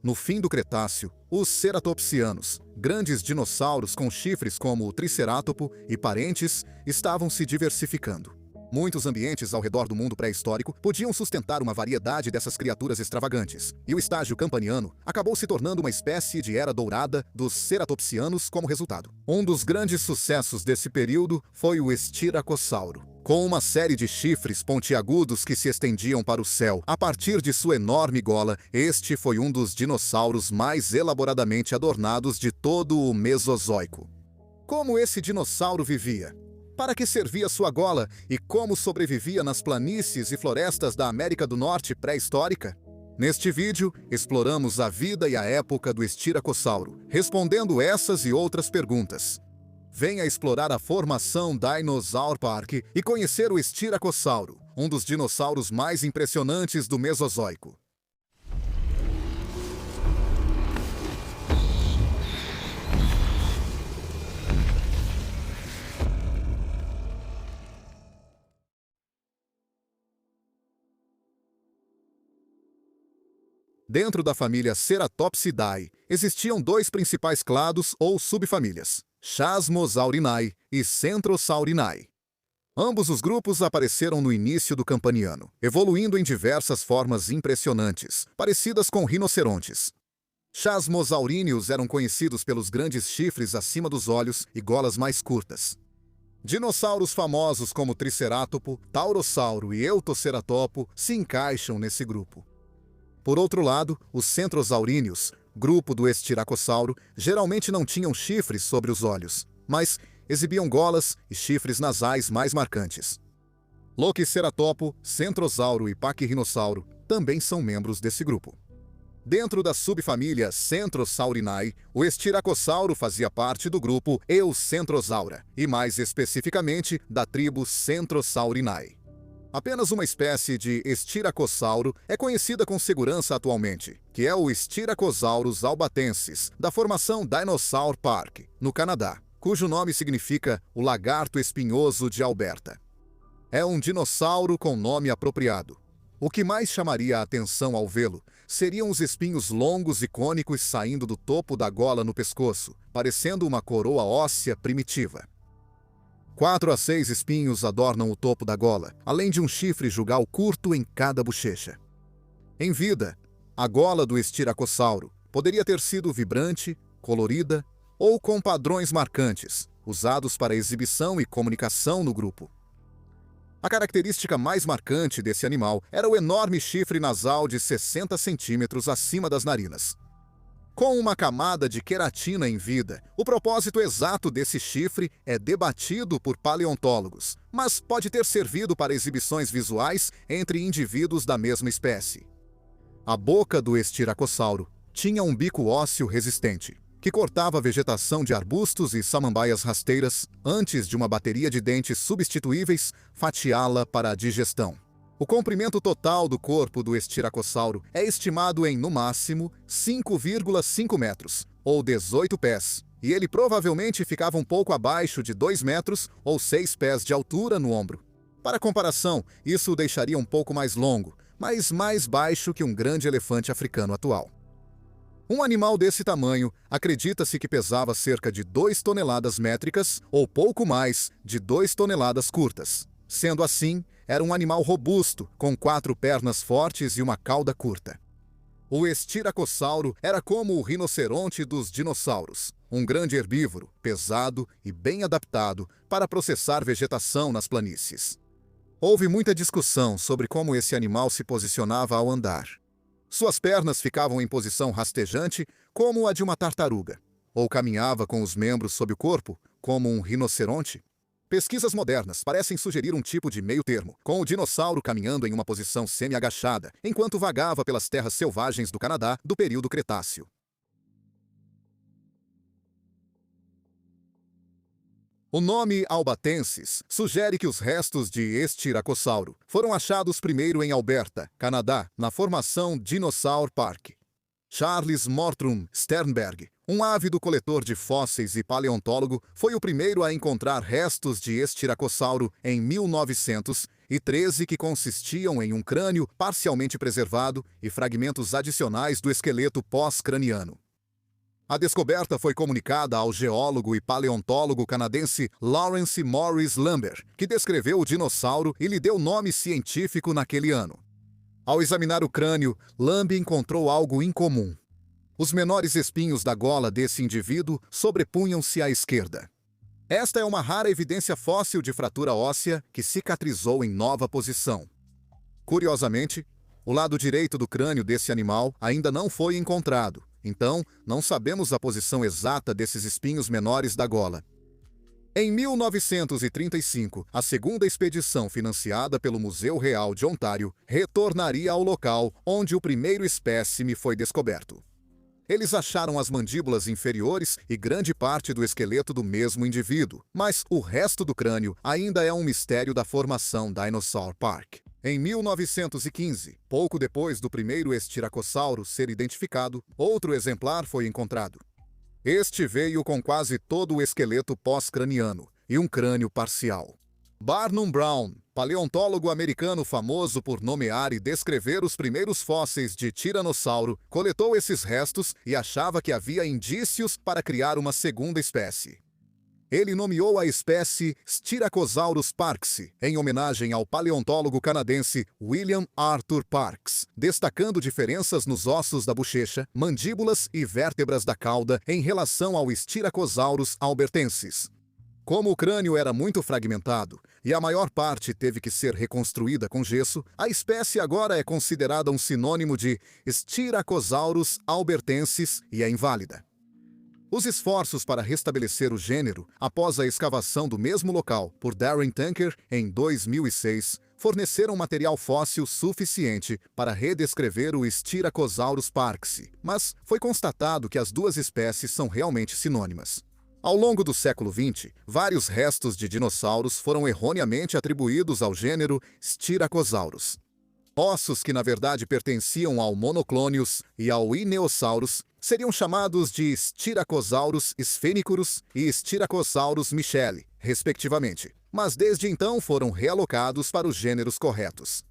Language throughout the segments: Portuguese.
No fim do Cretáceo, os ceratopsianos, grandes dinossauros com chifres como o tricerátopo e parentes, estavam se diversificando. Muitos ambientes ao redor do mundo pré-histórico podiam sustentar uma variedade dessas criaturas extravagantes, e o estágio campaniano acabou se tornando uma espécie de era dourada dos ceratopsianos como resultado. Um dos grandes sucessos desse período foi o Estiracossauro, com uma série de chifres pontiagudos que se estendiam para o céu. A partir de sua enorme gola, este foi um dos dinossauros mais elaboradamente adornados de todo o Mesozoico. Como esse dinossauro vivia? Para que servia sua gola e como sobrevivia nas planícies e florestas da América do Norte pré-histórica? Neste vídeo, exploramos a vida e a época do Estiracossauro, respondendo essas e outras perguntas. Venha explorar a formação Dinosaur Park e conhecer o Estiracossauro, um dos dinossauros mais impressionantes do Mesozoico. Dentro da família Ceratopsidae, existiam dois principais clados ou subfamílias, Chasmosaurinae e Centrosaurinae. Ambos os grupos apareceram no início do Campaniano, evoluindo em diversas formas impressionantes, parecidas com rinocerontes. Chasmosauríneos eram conhecidos pelos grandes chifres acima dos olhos e golas mais curtas. Dinossauros famosos como Tricerátopo, Taurossauro e Eutoceratopo se encaixam nesse grupo. Por outro lado, os centrosauríneos, grupo do Estiracossauro, geralmente não tinham chifres sobre os olhos, mas exibiam golas e chifres nasais mais marcantes. Loquiceratopo, Centrosauro e Pachyrhinosauro também são membros desse grupo. Dentro da subfamília Centrosaurinae, o Estiracossauro fazia parte do grupo Eucentrosaura, e mais especificamente da tribo Centrosaurinae. Apenas uma espécie de estiracossauro é conhecida com segurança atualmente, que é o Styracosaurus albatensis, da formação Dinosaur Park, no Canadá, cujo nome significa o lagarto espinhoso de Alberta. É um dinossauro com nome apropriado. O que mais chamaria a atenção ao vê-lo seriam os espinhos longos e cônicos saindo do topo da gola no pescoço, parecendo uma coroa óssea primitiva. 4 a 6 espinhos adornam o topo da gola, além de um chifre jugal curto em cada bochecha. Em vida, a gola do Estiracossauro poderia ter sido vibrante, colorida ou com padrões marcantes, usados para exibição e comunicação no grupo. A característica mais marcante desse animal era o enorme chifre nasal de 60 centímetros acima das narinas. Com uma camada de queratina em vida, o propósito exato desse chifre é debatido por paleontólogos, mas pode ter servido para exibições visuais entre indivíduos da mesma espécie. A boca do Estiracossauro tinha um bico ósseo resistente, que cortava a vegetação de arbustos e samambaias rasteiras antes de uma bateria de dentes substituíveis fatiá-la para a digestão. O comprimento total do corpo do Estiracossauro é estimado em, no máximo, 5,5 metros, ou 18 pés, e ele provavelmente ficava um pouco abaixo de 2 metros ou 6 pés de altura no ombro. Para comparação, isso o deixaria um pouco mais longo, mas mais baixo que um grande elefante africano atual. Um animal desse tamanho acredita-se que pesava cerca de 2 toneladas métricas ou pouco mais de 2 toneladas curtas. Sendo assim, era um animal robusto, com 4 pernas fortes e uma cauda curta. O Estiracossauro era como o rinoceronte dos dinossauros, um grande herbívoro, pesado e bem adaptado para processar vegetação nas planícies. Houve muita discussão sobre como esse animal se posicionava ao andar. Suas pernas ficavam em posição rastejante, como a de uma tartaruga, ou caminhava com os membros sob o corpo, como um rinoceronte. Pesquisas modernas parecem sugerir um tipo de meio termo, com o dinossauro caminhando em uma posição semi-agachada, enquanto vagava pelas terras selvagens do Canadá do período Cretáceo. O nome albatensis sugere que os restos de Estiracossauro foram achados primeiro em Alberta, Canadá, na formação Dinosaur Park. Charles Mortram Sternberg, Um ávido coletor de fósseis e paleontólogo, foi o primeiro a encontrar restos de Estiracossauro em 1913 que consistiam em um crânio parcialmente preservado e fragmentos adicionais do esqueleto pós-craniano. A descoberta foi comunicada ao geólogo e paleontólogo canadense Lawrence Morris Lumber, que descreveu o dinossauro e lhe deu nome científico naquele ano. Ao examinar o crânio, Lumber encontrou algo incomum. Os menores espinhos da gola desse indivíduo sobrepunham-se à esquerda. Esta é uma rara evidência fóssil de fratura óssea que cicatrizou em nova posição. Curiosamente, o lado direito do crânio desse animal ainda não foi encontrado, então não sabemos a posição exata desses espinhos menores da gola. Em 1935, a segunda expedição financiada pelo Museu Real de Ontário retornaria ao local onde o primeiro espécime foi descoberto. Eles acharam as mandíbulas inferiores e grande parte do esqueleto do mesmo indivíduo, mas o resto do crânio ainda é um mistério da formação Dinosaur Park. Em 1915, pouco depois do primeiro estiracossauro ser identificado, outro exemplar foi encontrado. Este veio com quase todo o esqueleto pós-craniano e um crânio parcial. Barnum Brown, paleontólogo americano famoso por nomear e descrever os primeiros fósseis de tiranossauro, coletou esses restos e achava que havia indícios para criar uma segunda espécie. Ele nomeou a espécie Styracosaurus parkesi, em homenagem ao paleontólogo canadense William Arthur Parkes, destacando diferenças nos ossos da bochecha, mandíbulas e vértebras da cauda em relação ao Styracosaurus albertensis. Como o crânio era muito fragmentado e a maior parte teve que ser reconstruída com gesso, a espécie agora é considerada um sinônimo de Styracosaurus albertensis e é inválida. Os esforços para restabelecer o gênero após a escavação do mesmo local por Darren Tanker em 2006 forneceram material fóssil suficiente para redescrever o Styracosaurus parkesi, mas foi constatado que as duas espécies são realmente sinônimas. Ao longo do século XX, vários restos de dinossauros foram erroneamente atribuídos ao gênero Styracosaurus. Ossos que na verdade pertenciam ao Monoclonius e ao Ineosaurus seriam chamados de Styracosaurus sphenicurus e Styracosaurus micheli, respectivamente, mas desde então foram realocados para os gêneros corretos.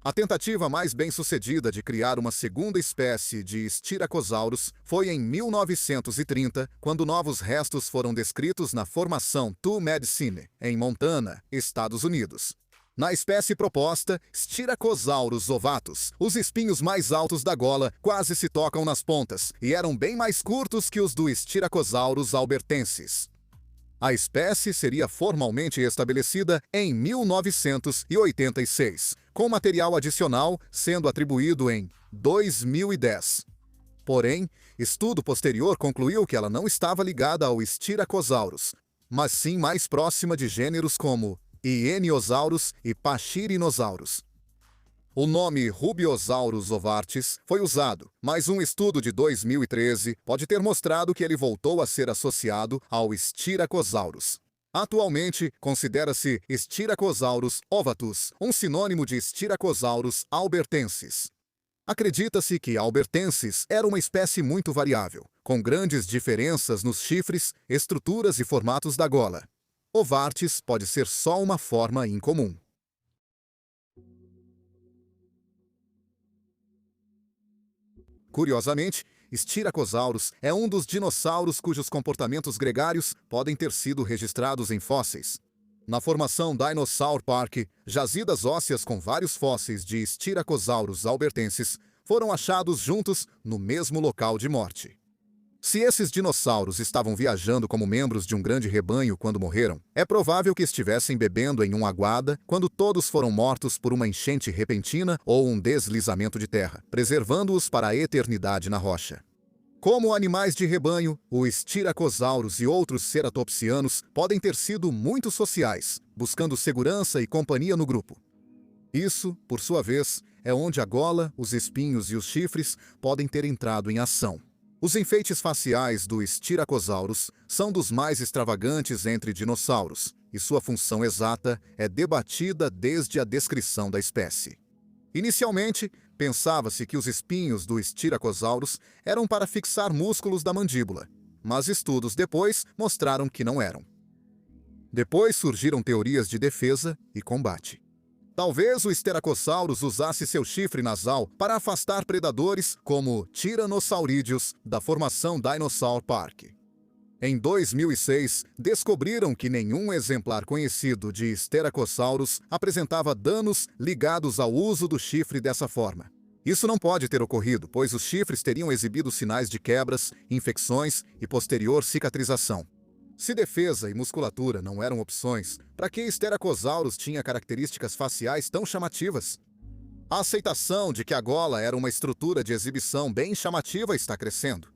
A tentativa mais bem-sucedida de criar uma segunda espécie de Styracosaurus foi em 1930, quando novos restos foram descritos na formação Two Medicine, em Montana, Estados Unidos. Na espécie proposta, Styracosaurus ovatus, os espinhos mais altos da gola quase se tocam nas pontas e eram bem mais curtos que os do Styracosaurus albertensis. A espécie seria formalmente estabelecida em 1986, com material adicional sendo atribuído em 2010. Porém, estudo posterior concluiu que ela não estava ligada ao Styracosaurus, mas sim mais próxima de gêneros como Ieniosaurus e Pachyrhinosaurus. O nome Rubiosaurus ovartis foi usado, mas um estudo de 2013 pode ter mostrado que ele voltou a ser associado ao Styracosaurus. Atualmente, considera-se Styracosaurus ovatus, um sinônimo de Styracosaurus albertensis. Acredita-se que albertensis era uma espécie muito variável, com grandes diferenças nos chifres, estruturas e formatos da gola. Ovartis pode ser só uma forma incomum. Curiosamente, Styracosaurus é um dos dinossauros cujos comportamentos gregários podem ter sido registrados em fósseis. Na formação Dinosaur Park, jazidas ósseas com vários fósseis de Styracosaurus albertensis foram achados juntos no mesmo local de morte. Se esses dinossauros estavam viajando como membros de um grande rebanho quando morreram, é provável que estivessem bebendo em uma aguada quando todos foram mortos por uma enchente repentina ou um deslizamento de terra, preservando-os para a eternidade na rocha. Como animais de rebanho, o Styracosaurus e outros ceratopsianos podem ter sido muito sociais, buscando segurança e companhia no grupo. Isso, por sua vez, é onde a gola, os espinhos e os chifres podem ter entrado em ação. Os enfeites faciais do Styracosaurus são dos mais extravagantes entre dinossauros, e sua função exata é debatida desde a descrição da espécie. Inicialmente, pensava-se que os espinhos do Styracosaurus eram para fixar músculos da mandíbula, mas estudos depois mostraram que não eram. Depois surgiram teorias de defesa e combate. Talvez o Steracossaurus usasse seu chifre nasal para afastar predadores como Tyrannosaurídeos da formação Dinosaur Park. Em 2006, descobriram que nenhum exemplar conhecido de Steracossaurus apresentava danos ligados ao uso do chifre dessa forma. Isso não pode ter ocorrido, pois os chifres teriam exibido sinais de quebras, infecções e posterior cicatrização. Se defesa e musculatura não eram opções, para que Steracossaurus tinha características faciais tão chamativas? A aceitação de que a gola era uma estrutura de exibição bem chamativa está crescendo.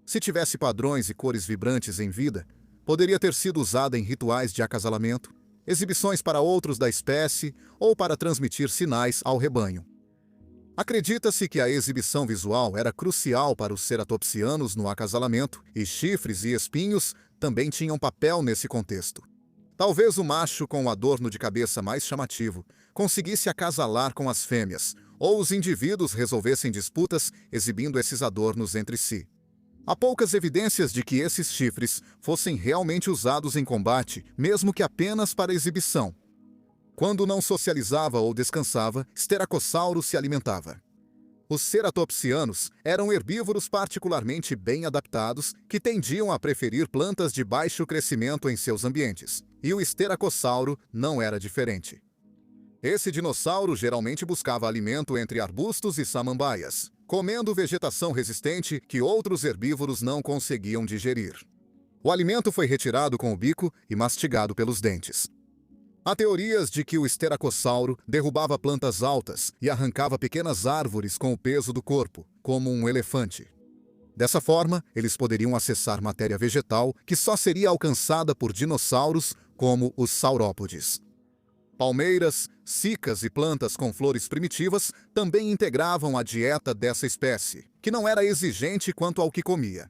Se tivesse padrões e cores vibrantes em vida, poderia ter sido usada em rituais de acasalamento, exibições para outros da espécie ou para transmitir sinais ao rebanho. Acredita-se que a exibição visual era crucial para os ceratopsianos no acasalamento, e chifres e espinhos também tinham papel nesse contexto. Talvez o macho com o adorno de cabeça mais chamativo conseguisse acasalar com as fêmeas, ou os indivíduos resolvessem disputas exibindo esses adornos entre si. Há poucas evidências de que esses chifres fossem realmente usados em combate, mesmo que apenas para exibição. Quando não socializava ou descansava, Steracossaurus se alimentava. Os ceratopsianos eram herbívoros particularmente bem adaptados que tendiam a preferir plantas de baixo crescimento em seus ambientes, e o Steracossauro não era diferente. Esse dinossauro geralmente buscava alimento entre arbustos e samambaias, comendo vegetação resistente que outros herbívoros não conseguiam digerir. O alimento foi retirado com o bico e mastigado pelos dentes. Há teorias de que o Steracossauro derrubava plantas altas e arrancava pequenas árvores com o peso do corpo, como um elefante. Dessa forma, eles poderiam acessar matéria vegetal que só seria alcançada por dinossauros como os saurópodes. Palmeiras, cicas e plantas com flores primitivas também integravam a dieta dessa espécie, que não era exigente quanto ao que comia.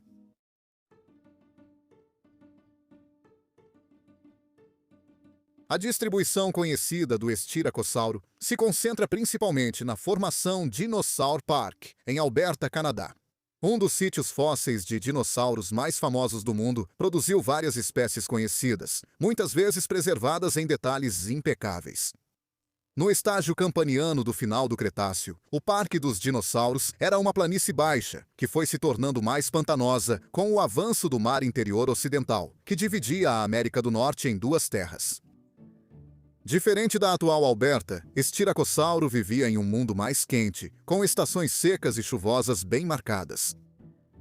A distribuição conhecida do Styracosauro se concentra principalmente na formação Dinosaur Park, em Alberta, Canadá. Um dos sítios fósseis de dinossauros mais famosos do mundo produziu várias espécies conhecidas, muitas vezes preservadas em detalhes impecáveis. No estágio campaniano do final do Cretáceo, o Parque dos Dinossauros era uma planície baixa, que foi se tornando mais pantanosa com o avanço do Mar Interior Ocidental, que dividia a América do Norte em duas terras. Diferente da atual Alberta, Styracosauro vivia em um mundo mais quente, com estações secas e chuvosas bem marcadas.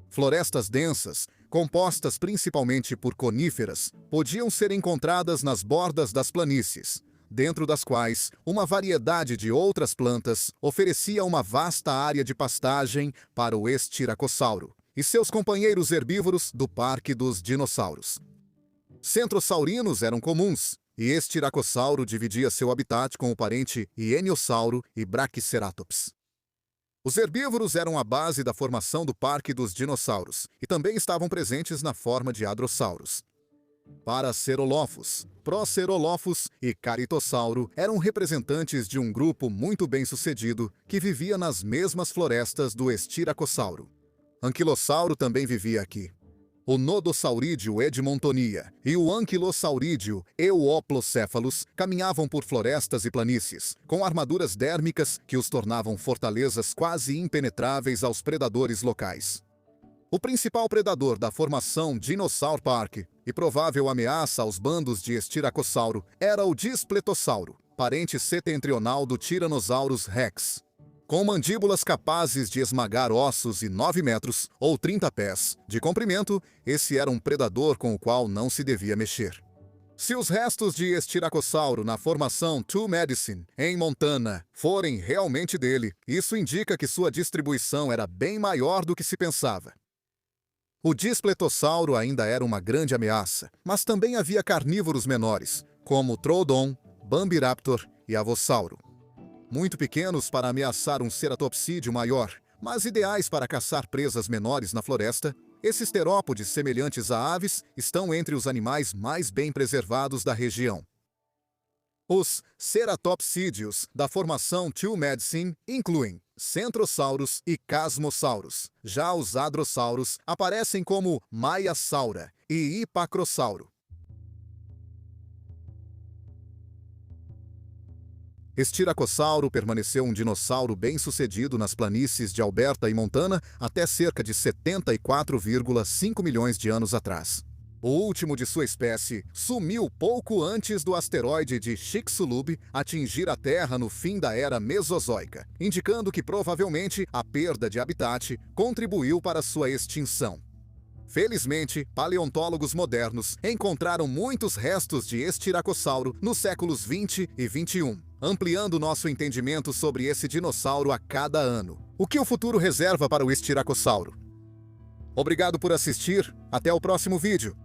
Florestas densas, compostas principalmente por coníferas, podiam ser encontradas nas bordas das planícies, dentro das quais uma variedade de outras plantas oferecia uma vasta área de pastagem para o Styracosauro e seus companheiros herbívoros do Parque dos Dinossauros. Centrosaurinos eram comuns, e Styracosauro dividia seu habitat com o parente Hyeniosauro e Brachioceratops. Os herbívoros eram a base da formação do Parque dos Dinossauros e também estavam presentes na forma de hadrossauros. Paracerolophus, Procerolophus e Caritossauro eram representantes de um grupo muito bem-sucedido que vivia nas mesmas florestas do Styracosauro. Anquilossauro também vivia aqui. O Nodossaurídeo Edmontonia e o Anquilosaurídeo Euoplocephalus caminhavam por florestas e planícies, com armaduras dérmicas que os tornavam fortalezas quase impenetráveis aos predadores locais. O principal predador da formação Dinosaur Park e provável ameaça aos bandos de Styracosauro era o Displetossauro, parente setentrional do Tyrannosaurus rex. Com mandíbulas capazes de esmagar ossos e 9 metros, ou 30 pés, de comprimento, esse era um predador com o qual não se devia mexer. Se os restos de Styracosauro na formação Two Medicine, em Montana, forem realmente dele, isso indica que sua distribuição era bem maior do que se pensava. O Displetossauro ainda era uma grande ameaça, mas também havia carnívoros menores, como Troodon, Bambiraptor e Avossauro. Muito pequenos para ameaçar um ceratopsídeo maior, mas ideais para caçar presas menores na floresta, esses terópodes semelhantes a aves estão entre os animais mais bem preservados da região. Os ceratopsídeos da formação Two Medicine incluem Centrosaurus e Casmosaurus. Já os hadrossauros aparecem como Maiasaura e Hipacrossauro. Estiracossauro permaneceu um dinossauro bem-sucedido nas planícies de Alberta e Montana até cerca de 74,5 milhões de anos atrás. O último de sua espécie sumiu pouco antes do asteroide de Chicxulub atingir a Terra no fim da Era Mesozoica, indicando que provavelmente a perda de habitat contribuiu para sua extinção. Felizmente, paleontólogos modernos encontraram muitos restos de Estiracossauro nos séculos 20 e 21, ampliando nosso entendimento sobre esse dinossauro a cada ano. O que o futuro reserva para o Estiracossauro? Obrigado por assistir, até o próximo vídeo.